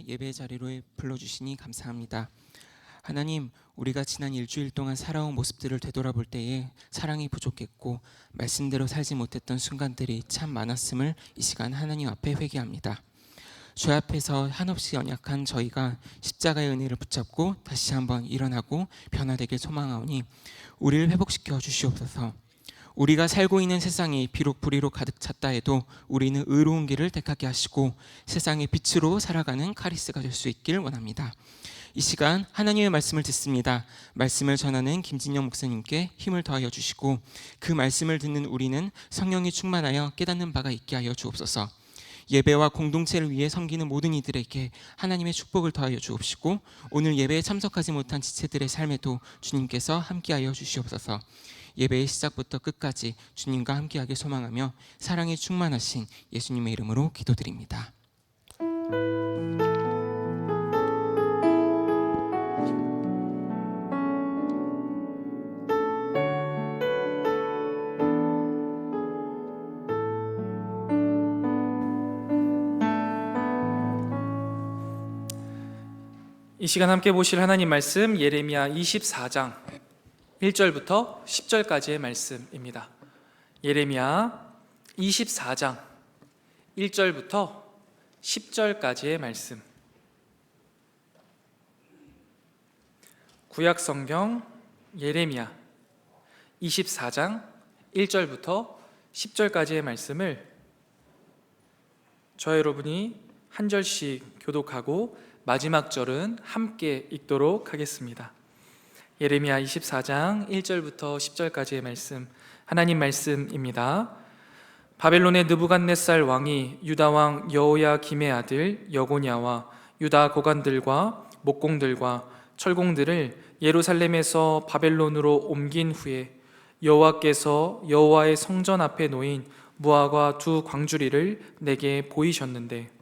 예배 자리로 불러주시니 감사합니다. 하나님, 우리가 지난 일주일 동안 살아온 모습들을 되돌아볼 때에 사랑이 부족했고 말씀대로 살지 못했던 순간들이 참 많았음을 이 시간 하나님 앞에 회개합니다. 주 앞에서 한없이 연약한 저희가 십자가의 은혜를 붙잡고 다시 한번 일어나고 변화되길 소망하오니 우리를 회복시켜 주시옵소서. 우리가 살고 있는 세상이 비록 불의로 가득 찼다 해도 우리는 의로운 길을 택하게 하시고 세상의 빛으로 살아가는 카리스가 될 수 있길 원합니다. 이 시간 하나님의 말씀을 듣습니다. 말씀을 전하는 김진영 목사님께 힘을 더하여 주시고 그 말씀을 듣는 우리는 성령이 충만하여 깨닫는 바가 있게 하여 주옵소서. 예배와 공동체를 위해 섬기는 모든 이들에게 하나님의 축복을 더하여 주옵시고 오늘 예배에 참석하지 못한 지체들의 삶에도 주님께서 함께하여 주시옵소서. 예배의 시작부터 끝까지 주님과 함께하길 소망하며 사랑이 충만하신 예수님의 이름으로 기도드립니다. 이 시간 함께 보실 하나님 말씀 예레미야 24장 1절부터 10절까지의 말씀입니다. 예레미야 24장 1절부터 10절까지의 말씀. 구약 성경 예레미야 24장 1절부터 10절까지의 말씀을 저 여러분이 한 절씩 교독하고 마지막 절은 함께 읽도록 하겠습니다. 예레미야 24장 1절부터 10절까지의 말씀, 하나님 말씀입니다. 바벨론의 느부갓네살 왕이 유다 왕 여호야김의 아들 여고냐와 유다 고관들과 목공들과 철공들을 예루살렘에서 바벨론으로 옮긴 후에 여호와께서 여호와의 성전 앞에 놓인 무화과 두 광주리를 내게 보이셨는데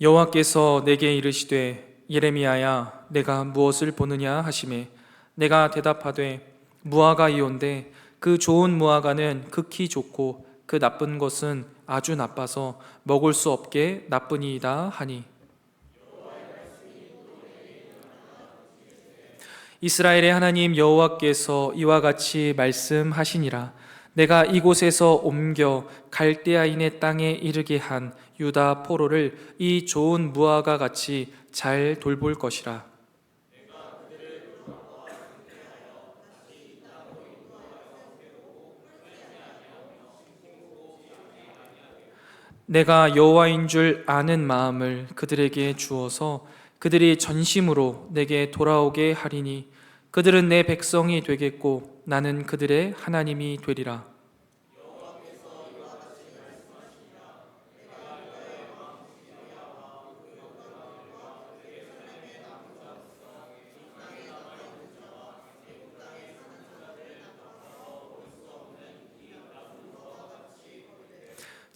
여호와께서 내게 이르시되 예레미야야 내가 무엇을 보느냐 하시매 내가 대답하되 무화과이온데 그 좋은 무화과는 극히 좋고 그 나쁜 것은 아주 나빠서 먹을 수 없게 나쁘니이다 하니 이스라엘의 하나님 여호와께서 이와 같이 말씀하시니라 내가 이곳에서 옮겨 갈대아인의 땅에 이르게 한 유다 포로를 이 좋은 무화과 같이 잘 돌볼 것이라. 내가 여호와인 줄 아는 마음을 그들에게 주어서 그들이 전심으로 내게 돌아오게 하리니 그들은 내 백성이 되겠고 나는 그들의 하나님이 되리라.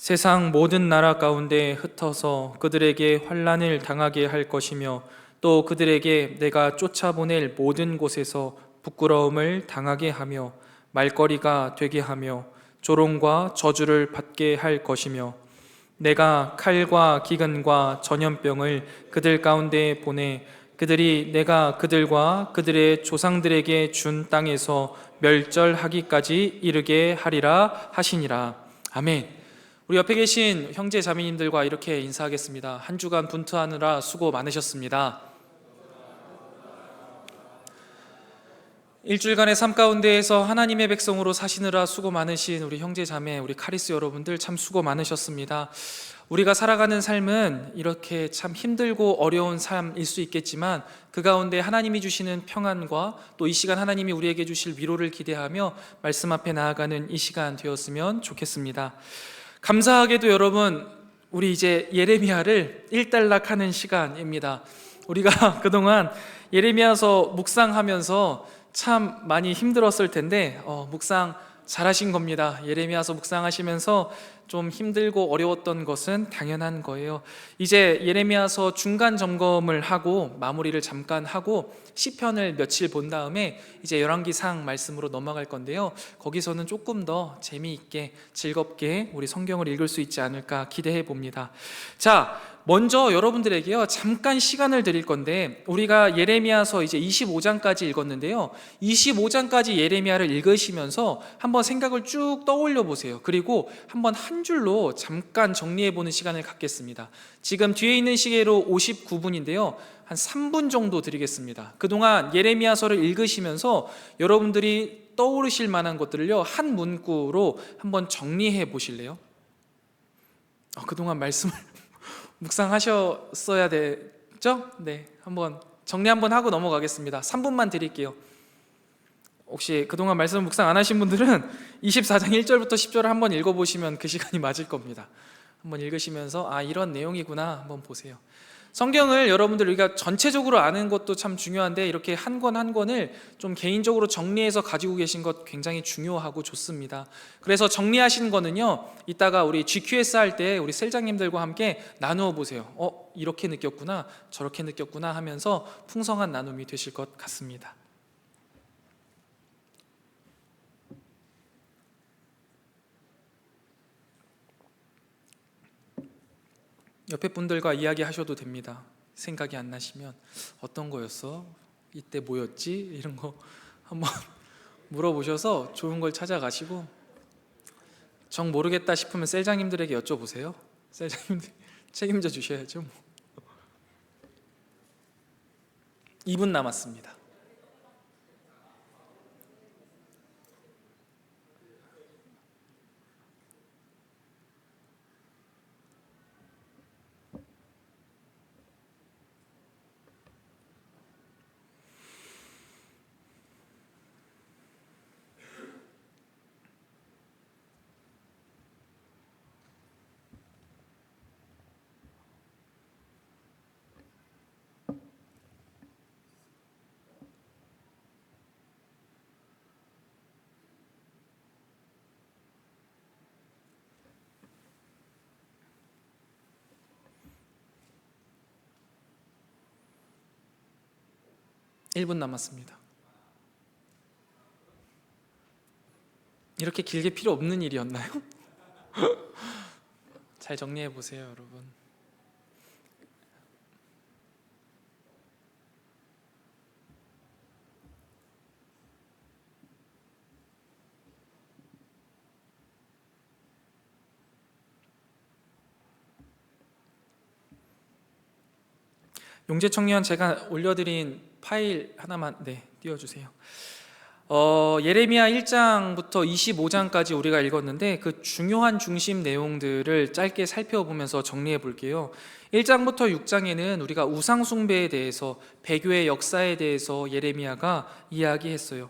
세상 모든 나라 가운데 흩어서 그들에게 환난을 당하게 할 것이며 또 그들에게 내가 쫓아보낼 모든 곳에서 부끄러움을 당하게 하며 말거리가 되게 하며 조롱과 저주를 받게 할 것이며 내가 칼과 기근과 전염병을 그들 가운데 보내 그들이 내가 그들과 그들의 조상들에게 준 땅에서 멸절하기까지 이르게 하리라 하시니라. 아멘. 우리 옆에 계신 형제 자매님들과 이렇게 인사하겠습니다. 한 주간 분투하느라 수고 많으셨습니다. 일주일간의 삶 가운데에서 하나님의 백성으로 사시느라 수고 많으신 우리 형제 자매, 우리 카리스 여러분들 참 수고 많으셨습니다. 우리가 살아가는 삶은 이렇게 참 힘들고 어려운 삶일 수 있겠지만 그 가운데 하나님이 주시는 평안과 또 이 시간 하나님이 우리에게 주실 위로를 기대하며 말씀 앞에 나아가는 이 시간 되었으면 좋겠습니다. 감사하게도 여러분, 우리 이제 예레미야를 일단락하는 시간입니다. 우리가 그동안 예레미야서 묵상하면서 참 많이 힘들었을 텐데 묵상 잘하신 겁니다. 예레미야서 묵상하시면서 좀 힘들고 어려웠던 것은 당연한 거예요. 이제 예레미야서 중간 점검을 하고 마무리를 잠깐 하고 시편을 며칠 본 다음에 이제 열왕기상 말씀으로 넘어갈 건데요. 거기서는 조금 더 재미있게 즐겁게 우리 성경을 읽을 수 있지 않을까 기대해 봅니다. 자, 먼저 여러분들에게요 잠깐 시간을 드릴 건데, 우리가 예레미야서 이제 25장까지 읽었는데요, 25장까지 예레미야를 읽으시면서 한번 생각을 쭉 떠올려 보세요. 그리고 한번 한 줄로 잠깐 정리해 보는 시간을 갖겠습니다. 지금 뒤에 있는 시계로 59분인데요 한 3분 정도 드리겠습니다. 그동안 예레미야서를 읽으시면서 여러분들이 떠오르실 만한 것들을요 한 문구로 한번 정리해 보실래요? 그동안 말씀을 묵상하셨어야 되죠? 네, 한번 정리 한번 하고 넘어가겠습니다. 3분만 드릴게요. 혹시 그동안 말씀 묵상 안 하신 분들은 24장 1절부터 10절을 한번 읽어보시면 그 시간이 맞을 겁니다. 한번 읽으시면서 이런 내용이구나 한번 보세요. 성경을 여러분들 우리가 전체적으로 아는 것도 참 중요한데, 이렇게 한 권 한 권을 좀 개인적으로 정리해서 가지고 계신 것 굉장히 중요하고 좋습니다. 그래서 정리하신 거는요 이따가 우리 GQS 할 때 우리 셀장님들과 함께 나누어 보세요. 이렇게 느꼈구나 저렇게 느꼈구나 하면서 풍성한 나눔이 되실 것 같습니다. 옆에 분들과 이야기하셔도 됩니다. 생각이 안 나시면 어떤 거였어? 이때 뭐였지? 이런 거 한번 물어보셔서 좋은 걸 찾아가시고, 정 모르겠다 싶으면 셀장님들에게 여쭤보세요. 셀장님들 책임져 주셔야죠. 2분 남았습니다. 일 분 남았습니다. 이렇게 길게 필요 없는 일이었나요? 잘 정리해 보세요, 여러분. 용재청년 제가 올려드린 파일 하나만 띄워주세요. 예레미야 1장부터 25장까지 우리가 읽었는데 그 중요한 중심 내용들을 짧게 살펴보면서 정리해 볼게요. 1장부터 6장에는 우리가 우상 숭배에 대해서, 배교의 역사에 대해서 예레미야가 이야기했어요.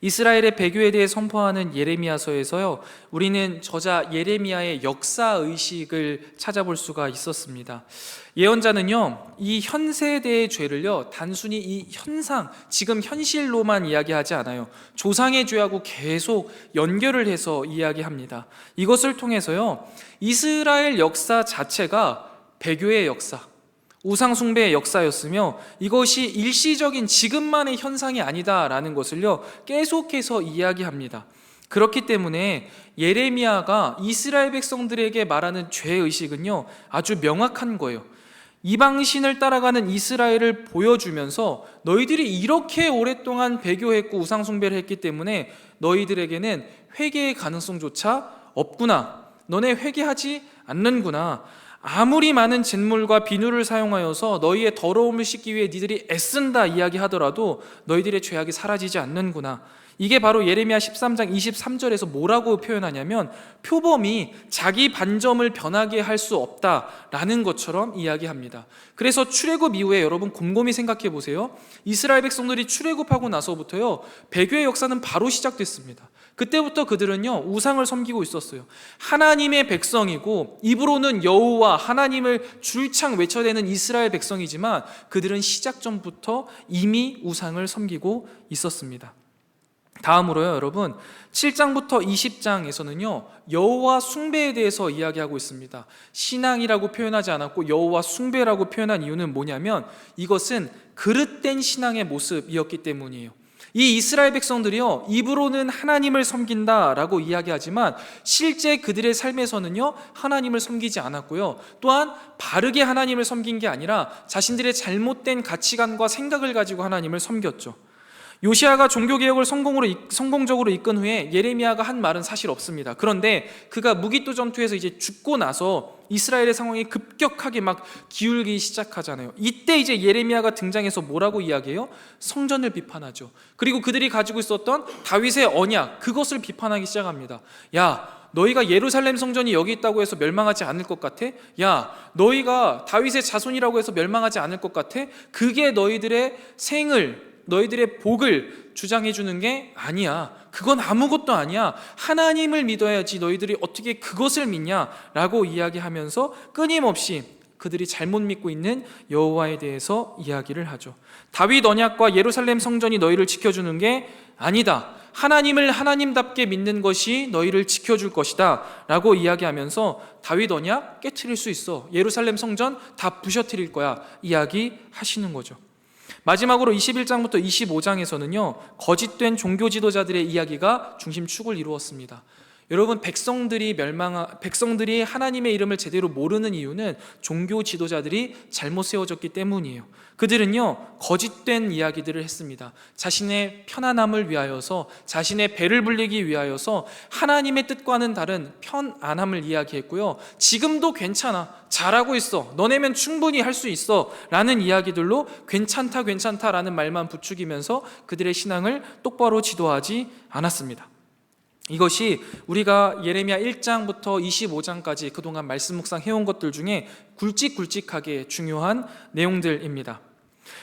이스라엘의 배교에 대해 선포하는 예레미야서에서요 우리는 저자 예레미야의 역사의식을 찾아볼 수가 있었습니다. 예언자는요 이 현세대의 죄를요 단순히 이 현상, 지금 현실로만 이야기하지 않아요. 조상의 죄하고 계속 연결을 해서 이야기합니다. 이것을 통해서요 이스라엘 역사 자체가 배교의 역사, 우상 숭배의 역사였으며 이것이 일시적인 지금만의 현상이 아니다라는 것을요 계속해서 이야기합니다. 그렇기 때문에 예레미야가 이스라엘 백성들에게 말하는 죄의식은요 아주 명확한 거예요. 이방신을 따라가는 이스라엘을 보여주면서 너희들이 이렇게 오랫동안 배교했고 우상 숭배를 했기 때문에 너희들에게는 회개의 가능성조차 없구나, 너네 회개하지 않는구나, 아무리 많은 잿물과 비누를 사용하여서 너희의 더러움을 씻기 위해 니들이 애쓴다 이야기하더라도 너희들의 죄악이 사라지지 않는구나. 이게 바로 예레미야 13장 23절에서 뭐라고 표현하냐면 표범이 자기 반점을 변하게 할 수 없다라는 것처럼 이야기합니다. 그래서 출애굽 이후에 여러분 곰곰이 생각해 보세요. 이스라엘 백성들이 출애굽하고 나서부터요 배교의 역사는 바로 시작됐습니다. 그때부터 그들은요 우상을 섬기고 있었어요. 하나님의 백성이고 입으로는 여호와 하나님을 줄창 외쳐대는 이스라엘 백성이지만 그들은 시작 전부터 이미 우상을 섬기고 있었습니다. 다음으로요, 여러분 7장부터 20장에서는요 여호와 숭배에 대해서 이야기하고 있습니다. 신앙이라고 표현하지 않았고 여호와 숭배라고 표현한 이유는 뭐냐면 이것은 그릇된 신앙의 모습이었기 때문이에요. 이 이스라엘 백성들이요 입으로는 하나님을 섬긴다라고 이야기하지만 실제 그들의 삶에서는요 하나님을 섬기지 않았고요, 또한 바르게 하나님을 섬긴 게 아니라 자신들의 잘못된 가치관과 생각을 가지고 하나님을 섬겼죠. 요시아가 종교개혁을 성공적으로 이끈 후에 예레미야가 한 말은 사실 없습니다. 그런데 그가 무기또 전투에서 이제 죽고 나서 이스라엘의 상황이 급격하게 막 기울기 시작하잖아요. 이때 이제 예레미야가 등장해서 뭐라고 이야기해요? 성전을 비판하죠. 그리고 그들이 가지고 있었던 다윗의 언약, 그것을 비판하기 시작합니다. 야, 너희가 예루살렘 성전이 여기 있다고 해서 멸망하지 않을 것 같아? 야, 너희가 다윗의 자손이라고 해서 멸망하지 않을 것 같아? 그게 너희들의 생을, 너희들의 복을 주장해 주는 게 아니야. 그건 아무것도 아니야. 하나님을 믿어야지 너희들이 어떻게 그것을 믿냐? 라고 이야기하면서 끊임없이 그들이 잘못 믿고 있는 여호와에 대해서 이야기를 하죠. 다윗 언약과 예루살렘 성전이 너희를 지켜주는 게 아니다. 하나님을 하나님답게 믿는 것이 너희를 지켜줄 것이다 라고 이야기하면서 다윗 언약 깨트릴 수 있어. 예루살렘 성전 다 부셔뜨릴 거야. 이야기하시는 거죠. 마지막으로 21장부터 25장에서는요 거짓된 종교 지도자들의 이야기가 중심축을 이루었습니다. 여러분, 백성들이 하나님의 이름을 제대로 모르는 이유는 종교 지도자들이 잘못 세워졌기 때문이에요. 그들은요 거짓된 이야기들을 했습니다. 자신의 편안함을 위하여서, 자신의 배를 불리기 위하여서 하나님의 뜻과는 다른 편안함을 이야기했고요, 지금도 괜찮아, 잘하고 있어, 너네면 충분히 할 수 있어 라는 이야기들로 괜찮다라는 말만 부추기면서 그들의 신앙을 똑바로 지도하지 않았습니다. 이것이 우리가 예레미야 1장부터 25장까지 그동안 말씀 묵상해온 것들 중에 굵직굵직하게 중요한 내용들입니다.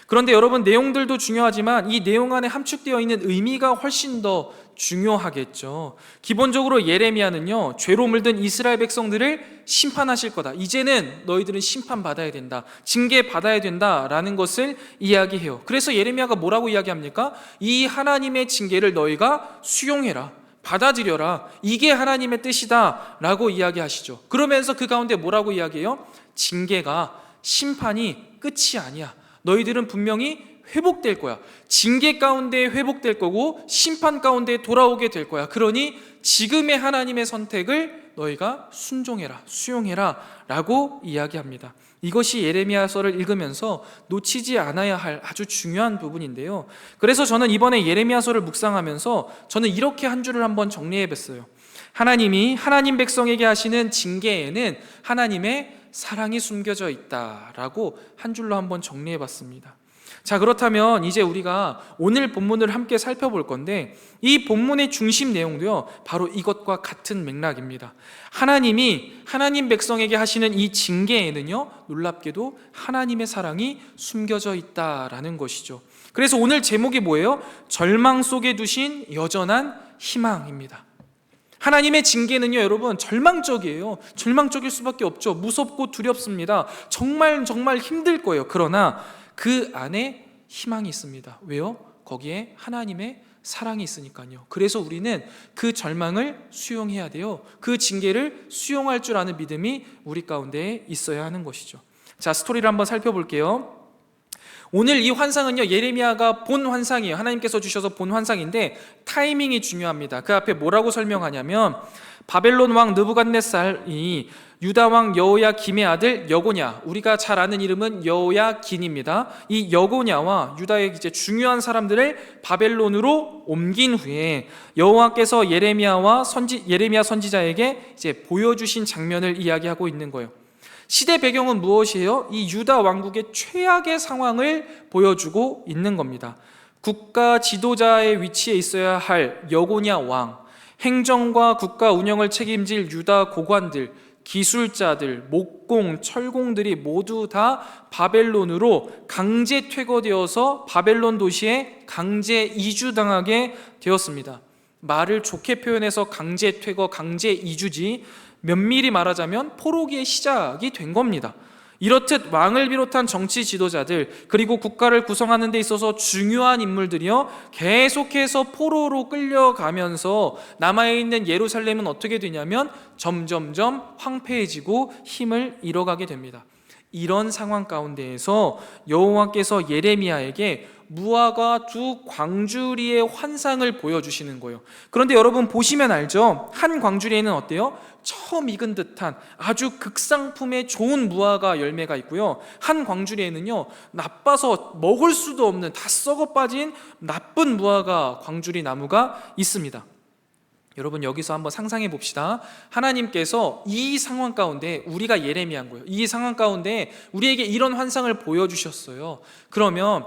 그런데 여러분, 내용들도 중요하지만 이 내용 안에 함축되어 있는 의미가 훨씬 더 중요하겠죠. 기본적으로 예레미야는요 죄로 물든 이스라엘 백성들을 심판하실 거다, 이제는 너희들은 심판받아야 된다, 징계받아야 된다라는 것을 이야기해요. 그래서 예레미야가 뭐라고 이야기합니까? 이 하나님의 징계를 너희가 수용해라, 받아들여라, 이게 하나님의 뜻이다 라고 이야기하시죠. 그러면서 그 가운데 뭐라고 이야기해요? 징계가, 심판이 끝이 아니야. 너희들은 분명히 회복될 거야. 징계 가운데 회복될 거고 심판 가운데 돌아오게 될 거야. 그러니 지금의 하나님의 선택을 너희가 순종해라, 수용해라 라고 이야기합니다. 이것이 예레미야서를 읽으면서 놓치지 않아야 할 아주 중요한 부분인데요, 그래서 저는 이번에 예레미야서를 묵상하면서 저는 이렇게 한 줄을 한번 정리해 봤어요. 하나님이 하나님 백성에게 하시는 징계에는 하나님의 사랑이 숨겨져 있다라고 한 줄로 한번 정리해 봤습니다. 자, 그렇다면 이제 우리가 오늘 본문을 함께 살펴볼 건데, 이 본문의 중심 내용도요 바로 이것과 같은 맥락입니다. 하나님이 하나님 백성에게 하시는 이 징계에는요 놀랍게도 하나님의 사랑이 숨겨져 있다라는 것이죠. 그래서 오늘 제목이 뭐예요? 절망 속에 두신 여전한 희망입니다. 하나님의 징계는요 여러분 절망적이에요. 절망적일 수밖에 없죠. 무섭고 두렵습니다. 정말 힘들 거예요. 그러나 그 안에 희망이 있습니다. 왜요? 거기에 하나님의 사랑이 있으니까요. 그래서 우리는 그 절망을 수용해야 돼요. 그 징계를 수용할 줄 아는 믿음이 우리 가운데 있어야 하는 것이죠. 자, 스토리를 한번 살펴볼게요. 오늘 이 환상은요 예레미야가 본 환상이에요. 하나님께서 주셔서 본 환상인데 타이밍이 중요합니다. 그 앞에 뭐라고 설명하냐면, 바벨론 왕 느부갓네살이 유다 왕 여호야김의 아들 여고냐, 우리가 잘 아는 이름은 여호야긴입니다. 이 여고냐와 유다의 이제 중요한 사람들을 바벨론으로 옮긴 후에 여호와께서 예레미야 선지자에게 이제 보여주신 장면을 이야기하고 있는 거예요. 시대 배경은 무엇이에요? 이 유다 왕국의 최악의 상황을 보여주고 있는 겁니다. 국가 지도자의 위치에 있어야 할 여고냐 왕, 행정과 국가 운영을 책임질 유다 고관들, 기술자들, 목공, 철공들이 모두 다 바벨론으로 강제 퇴거되어서 바벨론 도시에 강제 이주당하게 되었습니다. 말을 좋게 표현해서 강제 퇴거, 강제 이주지, 면밀히 말하자면 포로기의 시작이 된 겁니다. 이렇듯 왕을 비롯한 정치 지도자들 그리고 국가를 구성하는 데 있어서 중요한 인물들이요 계속해서 포로로 끌려가면서 남아있는 예루살렘은 어떻게 되냐면 점점점 황폐해지고 힘을 잃어가게 됩니다. 이런 상황 가운데에서 여호와께서 예레미야에게 무화과 두 광주리의 환상을 보여주시는 거예요. 그런데 여러분 보시면 알죠? 한 광주리에는 어때요? 처음 익은 듯한 아주 극상품의 좋은 무화과 열매가 있고요, 한 광주리에는요 나빠서 먹을 수도 없는 다 썩어 빠진 나쁜 무화과 광주리 나무가 있습니다. 여러분 여기서 한번 상상해 봅시다. 하나님께서 이 상황 가운데, 우리가 예레미야인 거예요, 이 상황 가운데 우리에게 이런 환상을 보여주셨어요. 그러면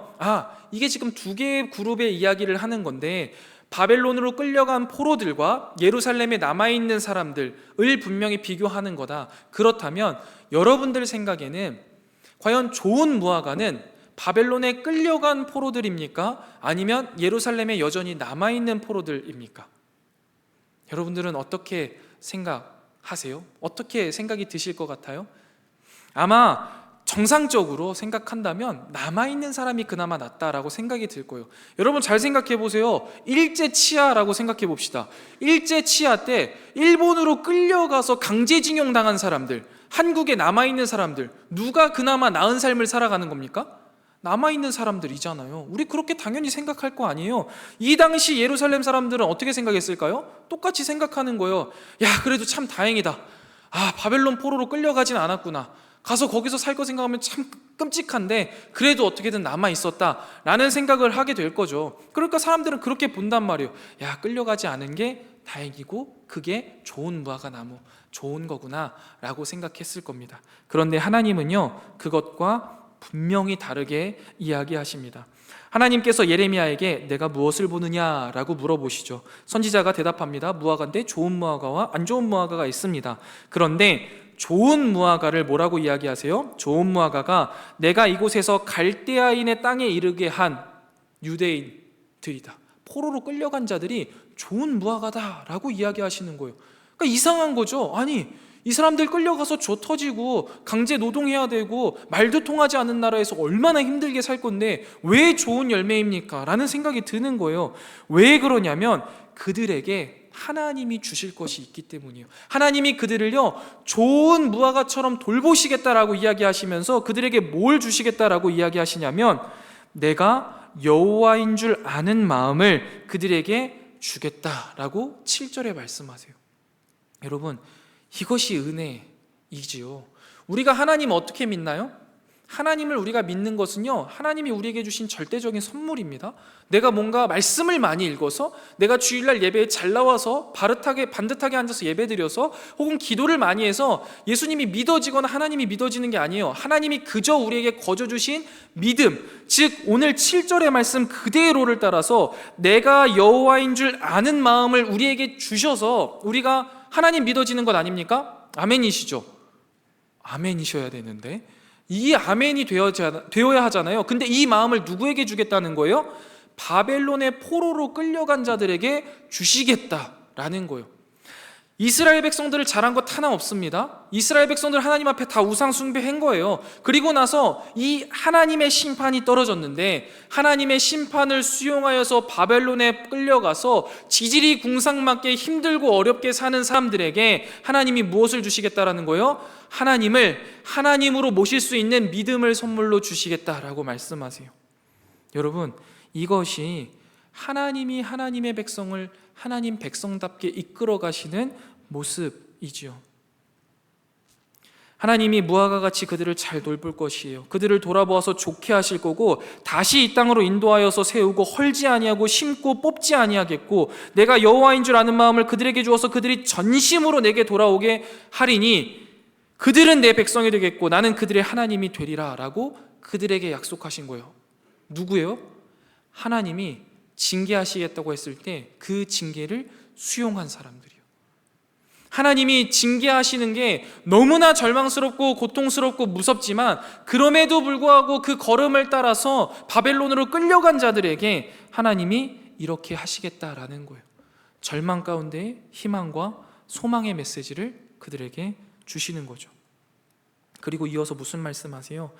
이게 지금 두 개의 그룹의 이야기를 하는 건데, 바벨론으로 끌려간 포로들과 예루살렘에 남아있는 사람들을 분명히 비교하는 거다. 그렇다면 여러분들 생각에는 과연 좋은 무화과는 바벨론에 끌려간 포로들입니까? 아니면 예루살렘에 여전히 남아있는 포로들입니까? 여러분들은 어떻게 생각하세요? 어떻게 생각이 드실 것 같아요? 아마 정상적으로 생각한다면 남아있는 사람이 그나마 낫다라고 생각이 들 거예요. 여러분 잘 생각해 보세요. 일제치하라고 생각해 봅시다. 일제치하 때 일본으로 끌려가서 강제징용 당한 사람들, 한국에 남아있는 사람들, 누가 그나마 나은 삶을 살아가는 겁니까? 남아있는 사람들이잖아요. 우리 그렇게 당연히 생각할 거 아니에요. 이 당시 예루살렘 사람들은 어떻게 생각했을까요? 똑같이 생각하는 거예요. 야, 그래도 참 다행이다. 바벨론 포로로 끌려가진 않았구나. 가서 거기서 살 거 생각하면 참 끔찍한데 그래도 어떻게든 남아있었다라는 생각을 하게 될 거죠. 그러니까 사람들은 그렇게 본단 말이에요. 야, 끌려가지 않은 게 다행이고 그게 좋은 무화과 나무, 좋은 거구나 라고 생각했을 겁니다. 그런데 하나님은요 그것과 분명히 다르게 이야기하십니다. 하나님께서 예레미야에게 내가 무엇을 보느냐라고 물어보시죠. 선지자가 대답합니다. 무화과인데 좋은 무화과와 안 좋은 무화과가 있습니다. 그런데 좋은 무화과를 뭐라고 이야기하세요? 좋은 무화과가 내가 이곳에서 갈대아인의 땅에 이르게 한 유대인들이다. 포로로 끌려간 자들이 좋은 무화과다라고 이야기하시는 거예요. 그러니까 이상한 거죠. 아니, 이 사람들 끌려가서 조 터지고 강제 노동해야 되고 말도 통하지 않는 나라에서 얼마나 힘들게 살 건데 왜 좋은 열매입니까? 라는 생각이 드는 거예요. 왜 그러냐면 그들에게 하나님이 주실 것이 있기 때문이에요. 하나님이 그들을요 좋은 무화과처럼 돌보시겠다라고 이야기하시면서 그들에게 뭘 주시겠다라고 이야기하시냐면 내가 여호와인 줄 아는 마음을 그들에게 주겠다라고 7절에 말씀하세요. 여러분 이것이 은혜이지요. 우리가 하나님 어떻게 믿나요? 하나님을 우리가 믿는 것은요 하나님이 우리에게 주신 절대적인 선물입니다. 내가 뭔가 말씀을 많이 읽어서, 내가 주일날 예배에 잘 나와서 반듯하게 앉아서 예배드려서, 혹은 기도를 많이 해서 예수님이 믿어지거나 하나님이 믿어지는 게 아니에요. 하나님이 그저 우리에게 거저 주신 믿음, 즉 오늘 7절의 말씀 그대로를 따라서 내가 여호와인 줄 아는 마음을 우리에게 주셔서 우리가 하나님 믿어지는 것 아닙니까? 아멘이시죠? 아멘이셔야 되는데 이 아멘이 되어야 하잖아요. 근데 이 마음을 누구에게 주겠다는 거예요? 바벨론의 포로로 끌려간 자들에게 주시겠다라는 거예요. 이스라엘 백성들을 잘한 것 하나 없습니다. 이스라엘 백성들 하나님 앞에 다 우상 숭배한 거예요. 그리고 나서 이 하나님의 심판이 떨어졌는데 하나님의 심판을 수용하여서 바벨론에 끌려가서 지질이 궁상맞게 힘들고 어렵게 사는 사람들에게 하나님이 무엇을 주시겠다라는 거예요? 하나님을 하나님으로 모실 수 있는 믿음을 선물로 주시겠다라고 말씀하세요. 여러분 이것이 하나님이 하나님의 백성을 하나님 백성답게 이끌어 가시는 모습이지요. 하나님이 무화과같이 그들을 잘 돌볼 것이에요. 그들을 돌아보아서 좋게 하실 거고 다시 이 땅으로 인도하여서 세우고 헐지 아니하고 심고 뽑지 아니하겠고 내가 여호와인 줄 아는 마음을 그들에게 주어서 그들이 전심으로 내게 돌아오게 하리니 그들은 내 백성이 되겠고 나는 그들의 하나님이 되리라 라고 그들에게 약속하신 거예요. 누구예요? 하나님이 징계하시겠다고 했을 때 그 징계를 수용한 사람들이요. 하나님이 징계하시는 게 너무나 절망스럽고 고통스럽고 무섭지만 그럼에도 불구하고 그 걸음을 따라서 바벨론으로 끌려간 자들에게 하나님이 이렇게 하시겠다라는 거예요. 절망 가운데 희망과 소망의 메시지를 그들에게 주시는 거죠. 그리고 이어서 무슨 말씀하세요?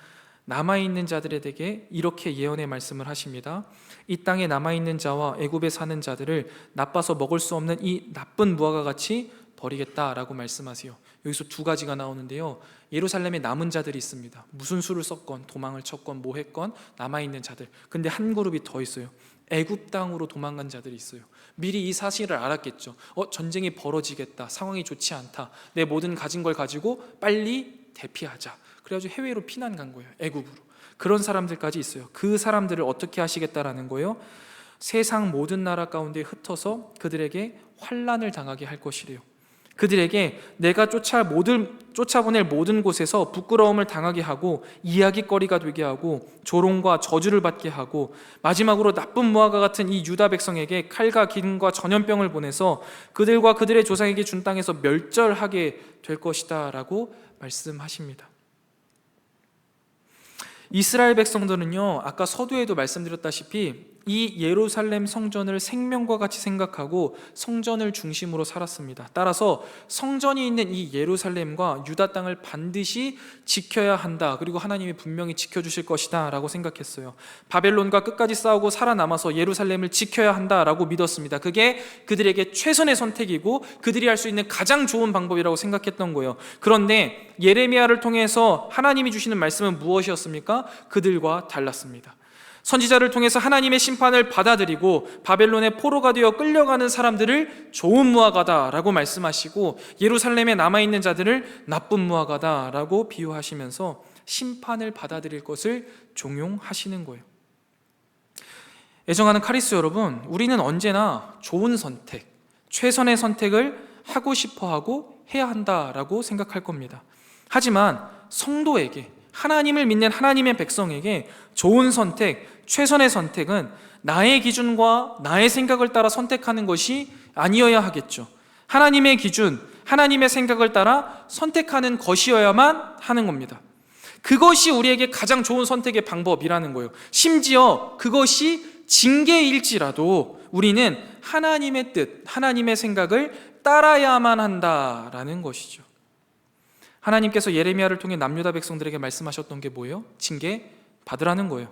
남아있는 자들에게 이렇게 예언의 말씀을 하십니다. 이 땅에 남아있는 자와 애굽에 사는 자들을 나빠서 먹을 수 없는 이 나쁜 무화과 같이 버리겠다라고 말씀하세요. 여기서 두 가지가 나오는데요. 예루살렘에 남은 자들이 있습니다. 무슨 수를 썼건 도망을 쳤건 뭐 했건 남아있는 자들. 근데 한 그룹이 더 있어요. 애굽 땅으로 도망간 자들이 있어요. 미리 이 사실을 알았겠죠. 전쟁이 벌어지겠다, 상황이 좋지 않다, 내 모든 가진 걸 가지고 빨리 대피하자. 그래가지고 해외로 피난 간 거예요. 애굽으로. 그런 사람들까지 있어요. 그 사람들을 어떻게 하시겠다라는 거예요? 세상 모든 나라 가운데 흩어서 그들에게 환난을 당하게 할 것이래요. 그들에게 내가 쫓아보낼 모든 곳에서 부끄러움을 당하게 하고 이야기거리가 되게 하고 조롱과 저주를 받게 하고 마지막으로 나쁜 무화과 같은 이 유다 백성에게 칼과 기름과 전염병을 보내서 그들과 그들의 조상에게 준 땅에서 멸절하게 될 것이다 라고 말씀하십니다. 이스라엘 백성들은요, 아까 서두에도 말씀드렸다시피 이 예루살렘 성전을 생명과 같이 생각하고 성전을 중심으로 살았습니다. 따라서 성전이 있는 이 예루살렘과 유다 땅을 반드시 지켜야 한다, 그리고 하나님이 분명히 지켜주실 것이다 라고 생각했어요. 바벨론과 끝까지 싸우고 살아남아서 예루살렘을 지켜야 한다라고 믿었습니다. 그게 그들에게 최선의 선택이고 그들이 할 수 있는 가장 좋은 방법이라고 생각했던 거예요. 그런데 예레미야를 통해서 하나님이 주시는 말씀은 무엇이었습니까? 그들과 달랐습니다. 선지자를 통해서 하나님의 심판을 받아들이고 바벨론의 포로가 되어 끌려가는 사람들을 좋은 무화과다라고 말씀하시고 예루살렘에 남아있는 자들을 나쁜 무화과다라고 비유하시면서 심판을 받아들일 것을 종용하시는 거예요. 애정하는 카리스 여러분, 우리는 언제나 좋은 선택, 최선의 선택을 하고 싶어하고 해야 한다라고 생각할 겁니다. 하지만 성도에게, 하나님을 믿는 하나님의 백성에게 좋은 선택, 최선의 선택은 나의 기준과 나의 생각을 따라 선택하는 것이 아니어야 하겠죠. 하나님의 기준, 하나님의 생각을 따라 선택하는 것이어야만 하는 겁니다. 그것이 우리에게 가장 좋은 선택의 방법이라는 거예요. 심지어 그것이 징계일지라도 우리는 하나님의 뜻, 하나님의 생각을 따라야만 한다라는 것이죠. 하나님께서 예레미야를 통해 남유다 백성들에게 말씀하셨던 게 뭐예요? 징계 받으라는 거예요.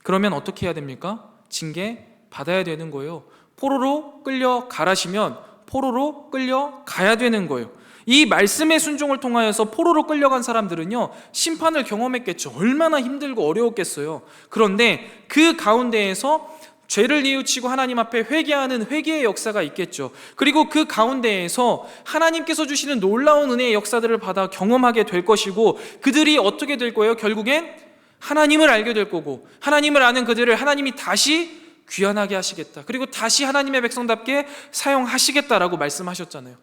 그러면 어떻게 해야 됩니까? 징계 받아야 되는 거예요. 포로로 끌려 가라시면 포로로 끌려 가야 되는 거예요. 이 말씀의 순종을 통하여서 포로로 끌려간 사람들은요, 심판을 경험했겠죠. 얼마나 힘들고 어려웠겠어요. 그런데 그 가운데에서 죄를 뉘우치고 하나님 앞에 회개하는 회개의 역사가 있겠죠. 그리고 그 가운데에서 하나님께서 주시는 놀라운 은혜의 역사들을 받아 경험하게 될 것이고, 그들이 어떻게 될 거예요? 결국엔 하나님을 알게 될 거고, 하나님을 아는 그들을 하나님이 다시 귀환하게 하시겠다, 그리고 다시 하나님의 백성답게 사용하시겠다라고 말씀하셨잖아요.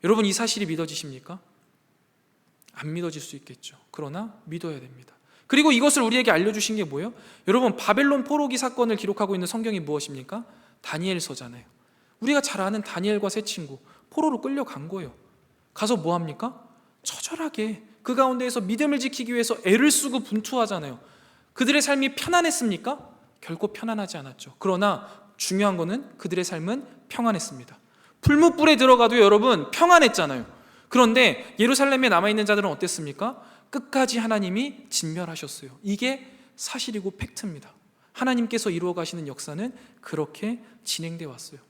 여러분, 이 사실이 믿어지십니까? 안 믿어질 수 있겠죠. 그러나 믿어야 됩니다. 그리고 이것을 우리에게 알려주신 게 뭐예요? 여러분, 바벨론 포로기 사건을 기록하고 있는 성경이 무엇입니까? 다니엘서잖아요. 우리가 잘 아는 다니엘과 세 친구, 포로로 끌려간 거예요. 가서 뭐 합니까? 처절하게 그 가운데에서 믿음을 지키기 위해서 애를 쓰고 분투하잖아요. 그들의 삶이 편안했습니까? 결코 편안하지 않았죠. 그러나 중요한 거는 그들의 삶은 평안했습니다. 풀무불에 들어가도 여러분 평안했잖아요. 그런데 예루살렘에 남아있는 자들은 어땠습니까? 끝까지 하나님이 진멸하셨어요. 이게 사실이고 팩트입니다. 하나님께서 이루어 가시는 역사는 그렇게 진행되어 왔어요.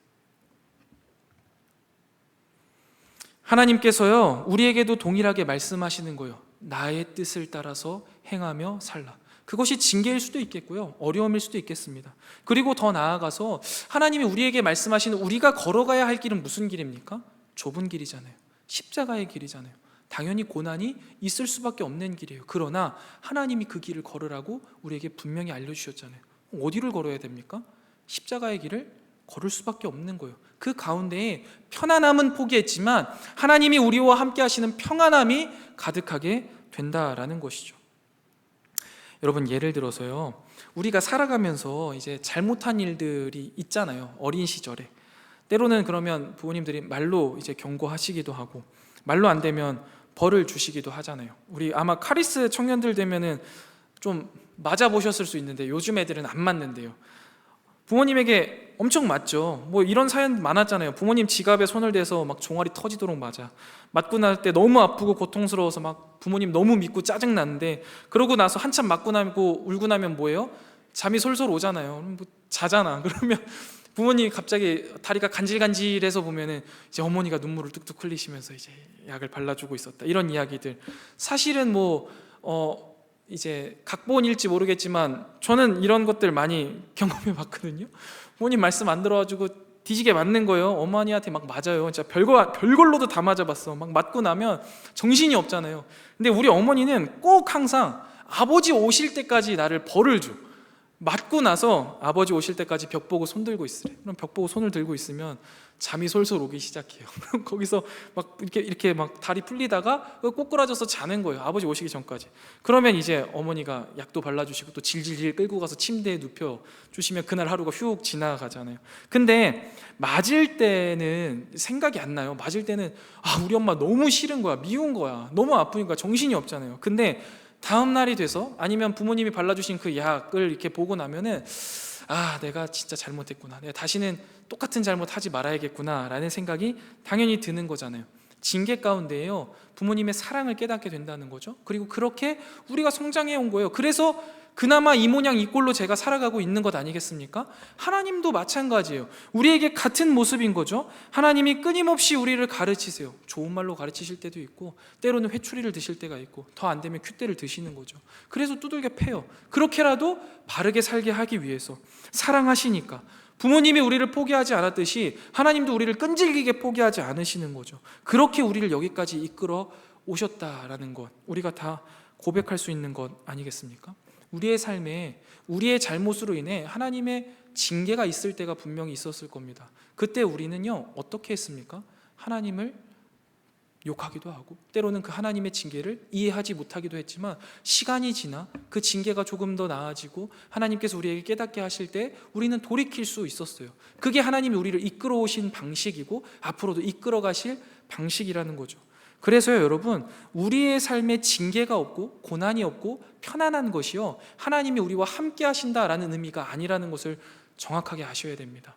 하나님께서요, 우리에게도 동일하게 말씀하시는 거예요. 나의 뜻을 따라서 행하며 살라. 그것이 징계일 수도 있겠고요, 어려움일 수도 있겠습니다. 그리고 더 나아가서 하나님이 우리에게 말씀하시는 우리가 걸어가야 할 길은 무슨 길입니까? 좁은 길이잖아요. 십자가의 길이잖아요. 당연히 고난이 있을 수밖에 없는 길이에요. 그러나 하나님이 그 길을 걸으라고 우리에게 분명히 알려주셨잖아요. 어디를 걸어야 됩니까? 십자가의 길을 걸을 수밖에 없는 거예요. 그 가운데에 편안함은 포기했지만 하나님이 우리와 함께 하시는 평안함이 가득하게 된다라는 것이죠. 여러분, 예를 들어서요, 우리가 살아가면서 이제 잘못한 일들이 있잖아요. 어린 시절에 때로는 그러면 부모님들이 말로 이제 경고하시기도 하고, 말로 안 되면 벌을 주시기도 하잖아요. 우리 아마 카리스 청년들 되면은 좀 맞아 보셨을 수 있는데 요즘 애들은 안 맞는데요. 부모님에게 엄청 맞죠. 뭐 이런 사연 많았잖아요. 부모님 지갑에 손을 대서 막 종아리 터지도록 맞고 날 때 너무 아프고 고통스러워서 막 부모님 너무 믿고 짜증 나는데, 그러고 나서 한참 맞고 나고 울고 나면 뭐예요? 잠이 솔솔 오잖아요. 그럼 뭐 자잖아. 그러면 부모님이 갑자기 다리가 간질간질해서 보면은 이제 어머니가 눈물을 뚝뚝 흘리시면서 이제 약을 발라주고 있었다, 이런 이야기들. 사실은 이제 각본일지 모르겠지만 저는 이런 것들 많이 경험해 봤거든요. 부모님 말씀 안 들어가지고 뒤지게 맞는 거예요. 어머니한테 막 맞아요. 진짜 별걸로도 다 맞아봤어. 막 맞고 나면 정신이 없잖아요. 근데 우리 어머니는 꼭 항상 아버지 오실 때까지 나를 벌을 줘. 맞고 나서 아버지 오실 때까지 벽 보고 손 들고 있으래. 그럼 벽 보고 손을 들고 있으면 잠이 솔솔 오기 시작해요. 그럼 거기서 막 이렇게 막 다리 풀리다가 꼬꾸라져서 자는 거예요. 아버지 오시기 전까지. 그러면 이제 어머니가 약도 발라주시고 또 질질질 끌고 가서 침대에 눕혀 주시면 그날 하루가 휙 지나가잖아요. 근데 맞을 때는 생각이 안 나요. 맞을 때는 우리 엄마 너무 싫은 거야, 미운 거야, 너무 아프니까 정신이 없잖아요. 근데 다음 날이 돼서 아니면 부모님이 발라주신 그 약을 이렇게 보고 나면은 내가 진짜 잘못했구나, 내가 다시는 똑같은 잘못 하지 말아야겠구나 라는 생각이 당연히 드는 거잖아요. 징계 가운데에요, 부모님의 사랑을 깨닫게 된다는 거죠. 그리고 그렇게 우리가 성장해 온 거예요. 그래서 그나마 이 모양 이 꼴로 제가 살아가고 있는 것 아니겠습니까? 하나님도 마찬가지예요. 우리에게 같은 모습인 거죠. 하나님이 끊임없이 우리를 가르치세요. 좋은 말로 가르치실 때도 있고, 때로는 회초리를 드실 때가 있고, 더 안 되면 큐대를 드시는 거죠. 그래서 두들겨 패요. 그렇게라도 바르게 살게 하기 위해서. 사랑하시니까. 부모님이 우리를 포기하지 않았듯이 하나님도 우리를 끈질기게 포기하지 않으시는 거죠. 그렇게 우리를 여기까지 이끌어 오셨다라는 것, 우리가 다 고백할 수 있는 것 아니겠습니까? 우리의 삶에 우리의 잘못으로 인해 하나님의 징계가 있을 때가 분명히 있었을 겁니다. 그때 우리는요, 어떻게 했습니까? 하나님을 욕하기도 하고, 때로는 그 하나님의 징계를 이해하지 못하기도 했지만, 시간이 지나 그 징계가 조금 더 나아지고 하나님께서 우리에게 깨닫게 하실 때 우리는 돌이킬 수 있었어요. 그게 하나님이 우리를 이끌어 오신 방식이고 앞으로도 이끌어 가실 방식이라는 거죠. 그래서요, 여러분, 우리의 삶에 징계가 없고 고난이 없고 편안한 것이요, 하나님이 우리와 함께 하신다라는 의미가 아니라는 것을 정확하게 아셔야 됩니다.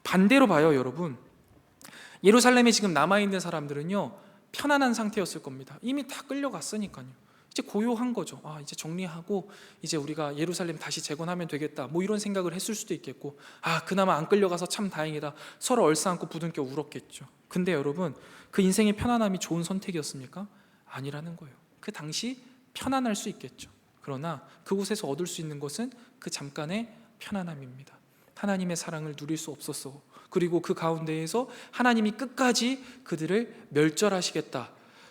반대로 봐요, 여러분. 예루살렘에 지금 남아있는 사람들은요, 편안한 상태였을 겁니다. 이미 다 끌려갔으니까요. 이제 고요한 거죠. 이제 정리하고 이제 우리가 예루살렘 다시 재건하면 되겠다, 뭐 이런 생각을 했을 수도 있겠고, 그나마 안 끌려가서 참 다행이다, 서로 얼싸안고 부둥켜 울었겠죠. 근데 여러분, 그 인생의 편안함이 좋은 선택이었습니까? 아니라는 거예요. 그 당시 편안할 수 있겠죠. 그러나 그곳에서 얻을 수 있는 것은 그 잠깐의 편안함입니다. 하나님의 사랑을 누릴 수 없었어. 그리고 그 가운데에서 하나님이 끝까지 그들을 멸절하시겠다,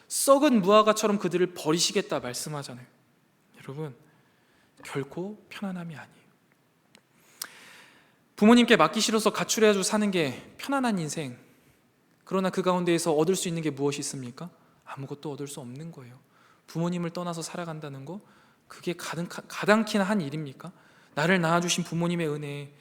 썩은 무화과처럼 그들을 버리시겠다 말씀하잖아요. 여러분, 결코 편안함이 아니에요. 부모님께 맡기 싫어서 가출해가지고 사는 게 편안한 인생, 그러나 그 가운데에서 얻을 수 있는 게 무엇이 있습니까? 아무것도 얻을 수 없는 거예요. 부모님을 떠나서 살아간다는 거, 그게 가당키나 한 일입니까? 나를 낳아주신 부모님의 은혜,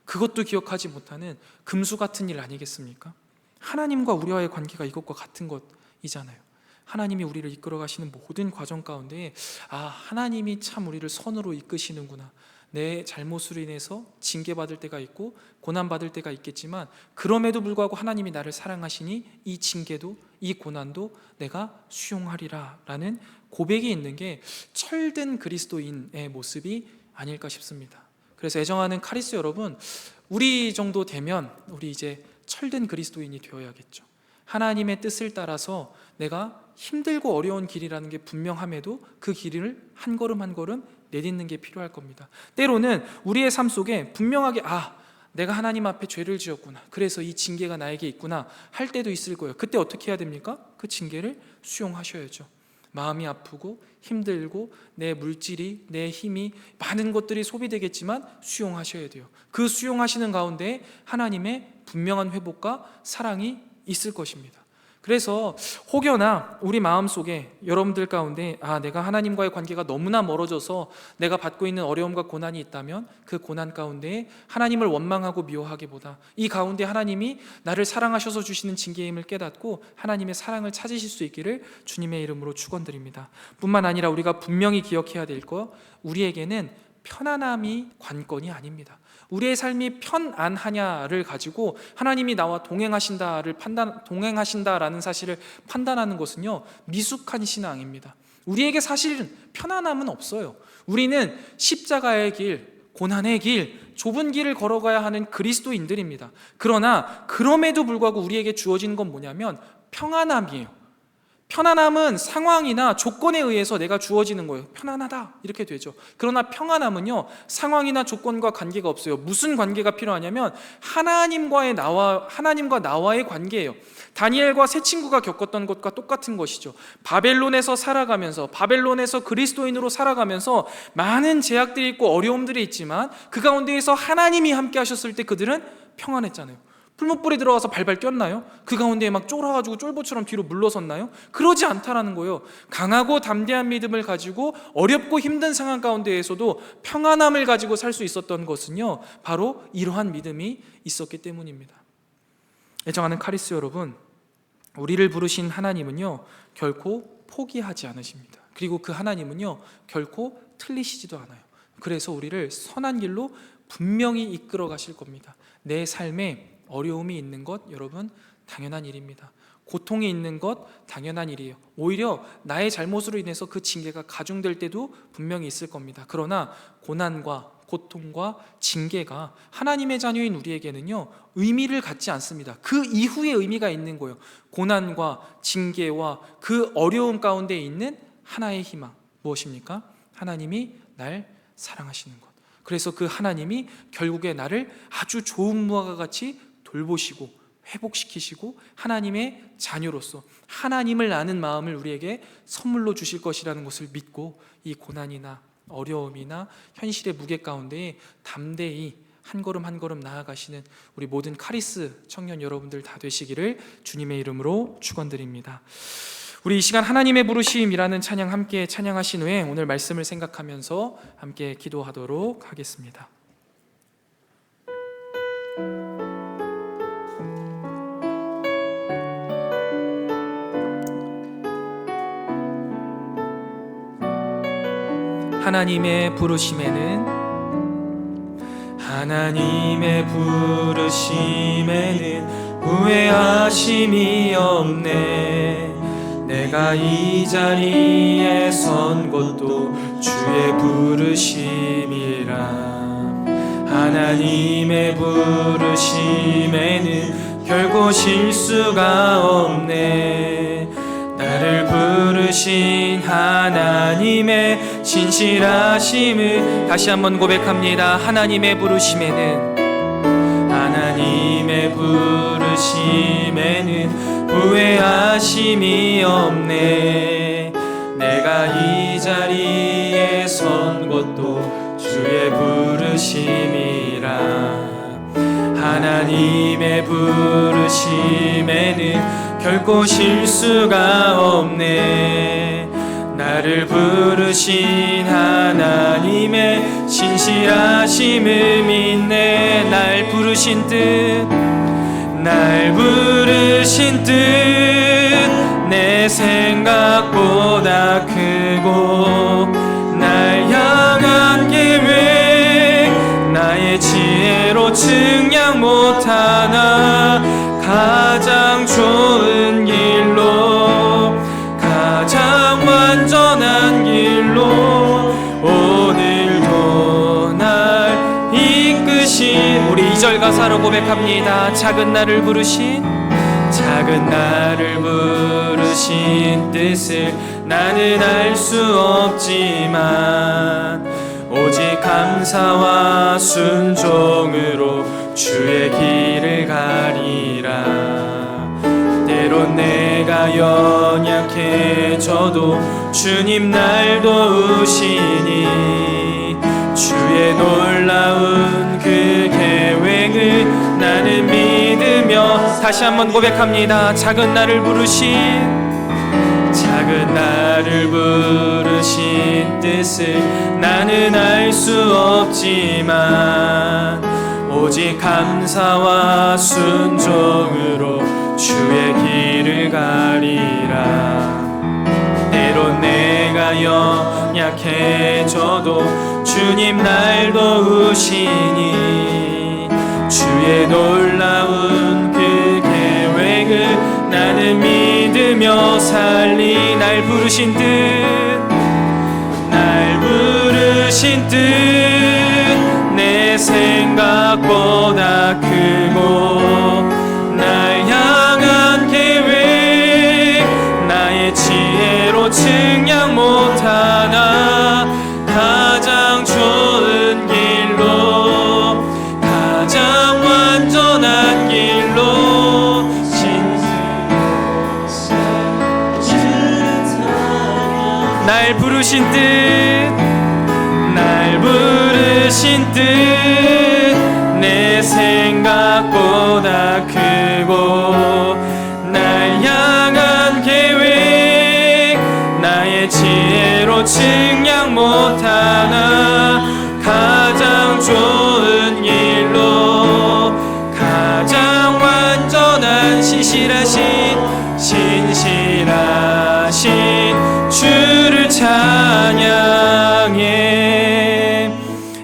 그것도 기억하지 못하는 금수 같은 일 아니겠습니까? 하나님과 우리와의 관계가 이것과 같은 것이잖아요. 하나님이 우리를 이끌어 가시는 모든 과정 가운데 하나님이 참 우리를 선으로 이끄시는구나, 내 잘못으로 인해서 징계받을 때가 있고 고난받을 때가 있겠지만 그럼에도 불구하고 하나님이 나를 사랑하시니 이 징계도 이 고난도 내가 수용하리라 라는 고백이 있는 게 철든 그리스도인의 모습이 아닐까 싶습니다. 그래서 애정하는 카리스 여러분, 우리 정도 되면 우리 이제 철든 그리스도인이 되어야겠죠. 하나님의 뜻을 따라서 내가 힘들고 어려운 길이라는 게 분명함에도 그 길을 한 걸음 한 걸음 내딛는 게 필요할 겁니다. 때로는 우리의 삶 속에 분명하게 내가 하나님 앞에 죄를 지었구나, 그래서 이 징계가 나에게 있구나 할 때도 있을 거예요. 그때 어떻게 해야 됩니까? 그 징계를 수용하셔야죠. 마음이 아프고 힘들고 내 물질이, 내 힘이, 많은 것들이 소비되겠지만 수용하셔야 돼요. 그 수용하시는 가운데 하나님의 분명한 회복과 사랑이 있을 것입니다. 그래서 혹여나 우리 마음속에 여러분들 가운데 내가 하나님과의 관계가 너무나 멀어져서 내가 받고 있는 어려움과 고난이 있다면 그 고난 가운데 하나님을 원망하고 미워하기보다 이 가운데 하나님이 나를 사랑하셔서 주시는 징계임을 깨닫고 하나님의 사랑을 찾으실 수 있기를 주님의 이름으로 축원드립니다. 뿐만 아니라 우리가 분명히 기억해야 될 것, 우리에게는 편안함이 관건이 아닙니다. 우리의 삶이 편안하냐를 가지고 하나님이 나와 동행하신다라는 사실을 판단하는 것은요, 미숙한 신앙입니다. 우리에게 사실은 편안함은 없어요. 우리는 십자가의 길, 고난의 길, 좁은 길을 걸어가야 하는 그리스도인들입니다. 그러나 그럼에도 불구하고 우리에게 주어진 건 뭐냐면 평안함이에요. 편안함은 상황이나 조건에 의해서 내가 주어지는 거예요. 편안하다 이렇게 되죠. 그러나 평안함은요, 상황이나 조건과 관계가 없어요. 무슨 관계가 필요하냐면 하나님과 나와의 관계예요. 다니엘과 세 친구가 겪었던 것과 똑같은 것이죠. 바벨론에서 그리스도인으로 살아가면서 많은 제약들이 있고 어려움들이 있지만 그 가운데에서 하나님이 함께 하셨을 때 그들은 평안했잖아요. 풀무불에 들어가서 발발 뛰었나요? 그 가운데에 막 쫄아가지고 쫄보처럼 뒤로 물러섰나요? 그러지 않다라는 거예요. 강하고 담대한 믿음을 가지고 어렵고 힘든 상황 가운데에서도 평안함을 가지고 살 수 있었던 것은요, 바로 이러한 믿음이 있었기 때문입니다. 애정하는 카리스 여러분, 우리를 부르신 하나님은요, 결코 포기하지 않으십니다. 그리고 그 하나님은요, 결코 틀리시지도 않아요. 그래서 우리를 선한 길로 분명히 이끌어 가실 겁니다. 내 삶에 어려움이 있는 것, 여러분, 당연한 일입니다. 고통이 있는 것, 당연한 일이에요. 오히려 나의 잘못으로 인해서 그 징계가 가중될 때도 분명히 있을 겁니다. 그러나 고난과 고통과 징계가 하나님의 자녀인 우리에게는요, 의미를 갖지 않습니다. 그 이후에 의미가 있는 거예요. 고난과 징계와 그 어려움 가운데 있는 하나의 희망, 무엇입니까? 하나님이 날 사랑하시는 것. 그래서 그 하나님이 결국에 나를 아주 좋은 무화과 같이 돌보시고 회복시키시고 하나님의 자녀로서 하나님을 아는 마음을 우리에게 선물로 주실 것이라는 것을 믿고 이 고난이나 어려움이나 현실의 무게 가운데 담대히 한 걸음 한 걸음 나아가시는 우리 모든 카리스 청년 여러분들 다 되시기를 주님의 이름으로 축원드립니다. 우리 이 시간 하나님의 부르심이라는 찬양 함께 찬양하신 후에 오늘 말씀을 생각하면서 함께 기도하도록 하겠습니다. 하나님의 부르심에는 후회하심이 없네. 내가 이 자리에 선 것도 주의 부르심이라. 하나님의 부르심에는 결코 실수가 없네. 나를 부르신 하나님의 신실하심을 다시 한번 고백합니다. 하나님의 부르심에는 후회하심이 없네. 내가 이 자리에 선 것도 주의 부르심이라. 하나님의 부르심에는 결코 실수가 없네. 나를 부르신 하나님의 신실하심을 믿네. 날 부르신 뜻 내 생각보다 크고 날 향한 계획 나의 지혜로 측량 못하나 가장 좋은 길로 가장 완전한 길로 오늘도 날 이끄신 우리 2절 가사로 고백합니다. 작은 나를 부르신 뜻을 나는 알 수 없지만 오직 감사와 순종으로 주의 길을 가리라. 때론 내가 연약해져도 주님 날 도우시니 주의 놀라운 그 계획을 나는 믿으며 다시 한번 고백합니다. 작은 나를 부르신 뜻을 나는 알 수 없지만 오직 감사와 순종으로 주의 길을 가리라. 때론 내가 연약해져도 주님 날 도우시니 주의 놀라운 그 계획을 나는 믿으며 살리. 날 부르신 뜻 내 생각보다 크고 날 향한 계획 나의 지혜로 측량 못하나 가장 좋은 길로 가장 완전한 길로 날 부르신 뜻 내 생각보다 크고 날 향한 계획 나의 지혜로 측량 못하나 가장 좋은 길로 가장 완전한 신실하신 주를 찬양해.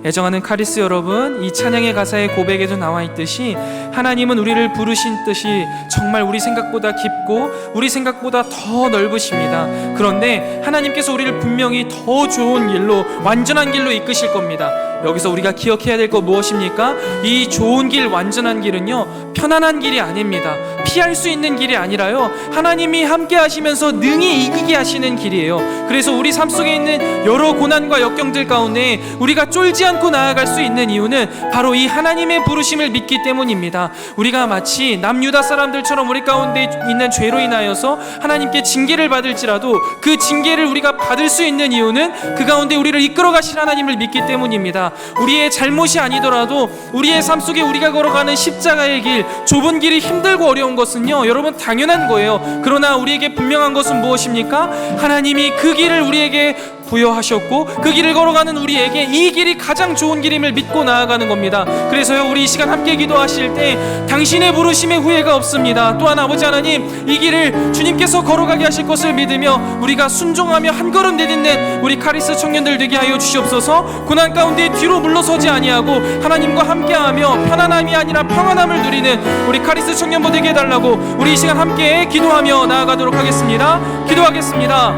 애정하는 카리스 여러분, 이 찬양의 가사의 고백에도 나와 있듯이 하나님은 우리를 부르신 뜻이 정말 우리 생각보다 깊고 우리 생각보다 더 넓으십니다. 그런데 하나님께서 우리를 분명히 더 좋은 길로, 완전한 길로 이끄실 겁니다. 여기서 우리가 기억해야 될 것 무엇입니까? 이 좋은 길, 완전한 길은요, 편안한 길이 아닙니다. 피할 수 있는 길이 아니라요, 하나님이 함께 하시면서 능히 이기게 하시는 길이에요. 그래서 우리 삶 속에 있는 여러 고난과 역경들 가운데 우리가 쫄지 않고 나아갈 수 있는 이유는 바로 이 하나님의 부르심을 믿기 때문입니다. 우리가 마치 남유다 사람들처럼 우리 가운데 있는 죄로 인하여서 하나님께 징계를 받을지라도 그 징계를 우리가 받을 수 있는 이유는 그 가운데 우리를 이끌어 가실 하나님을 믿기 때문입니다. 우리의 잘못이 아니더라도 우리의 삶 속에 우리가 걸어가는 십자가의 길, 좁은 길이 힘들고 어려운 것은요, 여러분, 당연한 거예요. 그러나 우리에게 분명한 것은 무엇입니까? 하나님이 그 길을 우리에게 부여하셨고 그 길을 걸어가는 우리에게 이 길이 가장 좋은 길임을 믿고 나아가는 겁니다. 그래서요, 우리 이 시간 함께 기도하실 때 당신의 부르심에 후회가 없습니다. 또한 아버지 하나님, 이 길을 주님께서 걸어가게 하실 것을 믿으며 우리가 순종하며 한 걸음 내딛는 우리 카리스 청년들 되게 하여 주시옵소서. 고난 가운데 뒤로 물러서지 아니하고 하나님과 함께하며 편안함이 아니라 평안함을 누리는 우리 카리스 청년부 되게 해달라고 우리 이 시간 함께 기도하며 나아가도록 하겠습니다. 기도하겠습니다.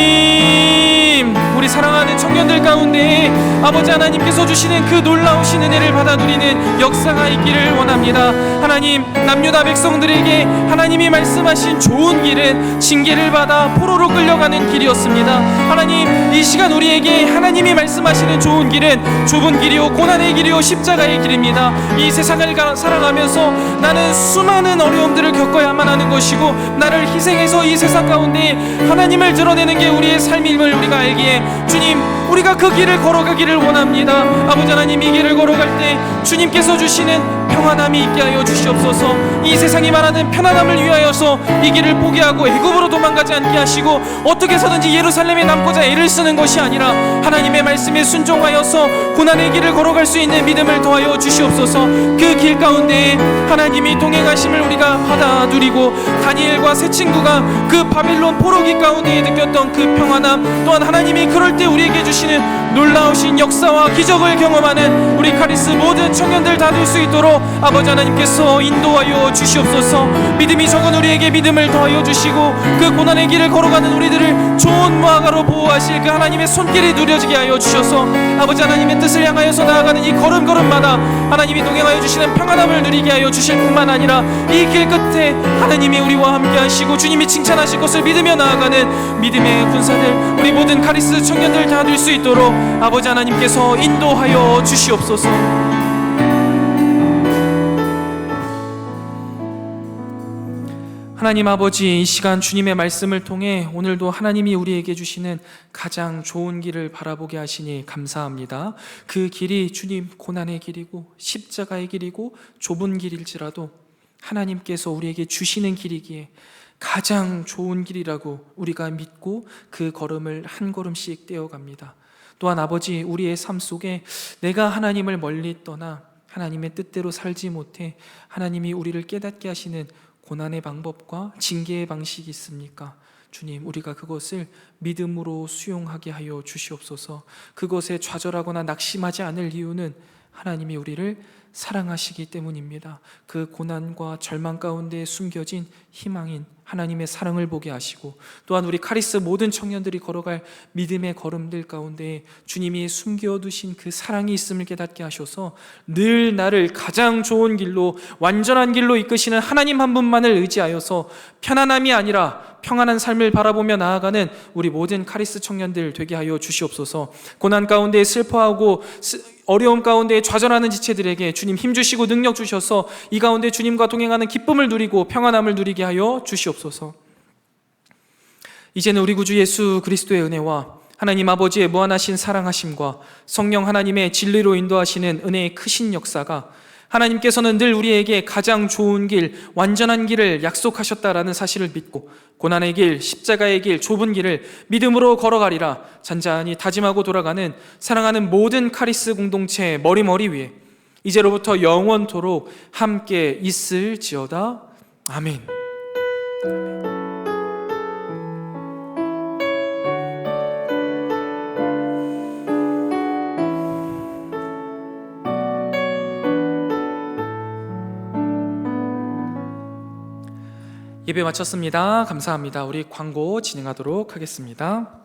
하나님, 우리 사랑하는 청년들 가운데 아버지 하나님께서 주시는 그 놀라우신 은혜를 받아 누리는 역사가 있기를 원합니다. 하나님, 남유다 백성들에게 하나님이 말씀하신 좋은 길은 징계를 받아 포로로 끌려가는 길이었습니다. 하나님, 이 시간 우리에게 하나님이 말씀하시는 좋은 길은 좁은 길이요 고난의 길이요 십자가의 길입니다. 이 세상을 살아가면서 나는 수많은 어려움들을 겪어야만 하는 것이고 나를 희생해서 이 세상 가운데 하나님을 드러내는 게 우리의 삶임을 우리가 알기에 주님, 우리가 그 길을 걸어가기를 원합니다. 아버지 하나님, 이 길을 걸어갈 때 주님께서 주시는 평안함이 있게 하여 주시옵소서. 이 세상이 말하는 편안함을 위하여서 이 길을 포기하고 애굽으로 도망가지 않게 하시고 어떻게 해서든지 예루살렘에 남고자 애를 쓰는 것이 아니라 하나님의 말씀에 순종하여서 고난의 길을 걸어갈 수 있는 믿음을 더하여 주시옵소서. 그 길 가운데 하나님이 동행하심을 우리가 받아 누리고 다니엘과 세 친구가 그 바빌론 포로기 가운데 느꼈던 그 평안함, 또한 하나님이 그럴 때 우리에게 주시는 놀라우신 역사와 기적을 경험하는 우리 카리스 모든 청년들 다 될 수 있도록 아버지 하나님께서 인도하여 주시옵소서. 믿음이 적은 우리에게 믿음을 더하여 주시고 그 고난의 길을 걸어가는 우리들을 좋은 무화과로 보호하실 그 하나님의 손길이 누려지게 하여 주셔서 아버지 하나님의 뜻을 향하여서 나아가는 이 걸음걸음마다 하나님이 동행하여 주시는 평안함을 누리게 하여 주실 뿐만 아니라 이 길 끝에 하나님이 우리와 함께 하시고 주님이 칭찬하실 것을 믿으며 나아가는 믿음의 군사들, 우리 모든 카리스 청년들 다 될 수 있도록 아버지 하나님께서 인도하여 주시옵소서. 하나님 아버지, 이 시간 주님의 말씀을 통해 오늘도 하나님이 우리에게 주시는 가장 좋은 길을 바라보게 하시니 감사합니다. 그 길이 주님 고난의 길이고 십자가의 길이고 좁은 길일지라도 하나님께서 우리에게 주시는 길이기에 가장 좋은 길이라고 우리가 믿고 그 걸음을 한 걸음씩 떼어갑니다. 또한 아버지, 우리의 삶 속에 내가 하나님을 멀리 떠나 하나님의 뜻대로 살지 못해 하나님이 우리를 깨닫게 하시는 고난의 방법과 징계의 방식이 있습니까? 주님, 우리가 그것을 믿음으로 수용하게 하여 주시옵소서. 그것에 좌절하거나 낙심하지 않을 이유는 하나님이 우리를 사랑하시기 때문입니다. 그 고난과 절망 가운데 숨겨진 희망인 하나님의 사랑을 보게 하시고, 또한 우리 카리스 모든 청년들이 걸어갈 믿음의 걸음들 가운데 주님이 숨겨두신 그 사랑이 있음을 깨닫게 하셔서 늘 나를 가장 좋은 길로, 완전한 길로 이끄시는 하나님 한 분만을 의지하여서 편안함이 아니라 평안한 삶을 바라보며 나아가는 우리 모든 카리스 청년들 되게 하여 주시옵소서. 고난 가운데 슬퍼하고 어려움 가운데 좌절하는 지체들에게 주님 힘주시고 능력 주셔서 이 가운데 주님과 동행하는 기쁨을 누리고 평안함을 누리게 하여 주시옵소서. 이제는 우리 구주 예수 그리스도의 은혜와 하나님 아버지의 무한하신 사랑하심과 성령 하나님의 진리로 인도하시는 은혜의 크신 역사가, 하나님께서는 늘 우리에게 가장 좋은 길, 완전한 길을 약속하셨다라는 사실을 믿고 고난의 길, 십자가의 길, 좁은 길을 믿음으로 걸어가리라 잔잔히 다짐하고 돌아가는 사랑하는 모든 카리스 공동체 머리머리 위에 이제로부터 영원토록 함께 있을지어다. 아멘. 예배 마쳤습니다. 감사합니다. 우리 광고 진행하도록 하겠습니다.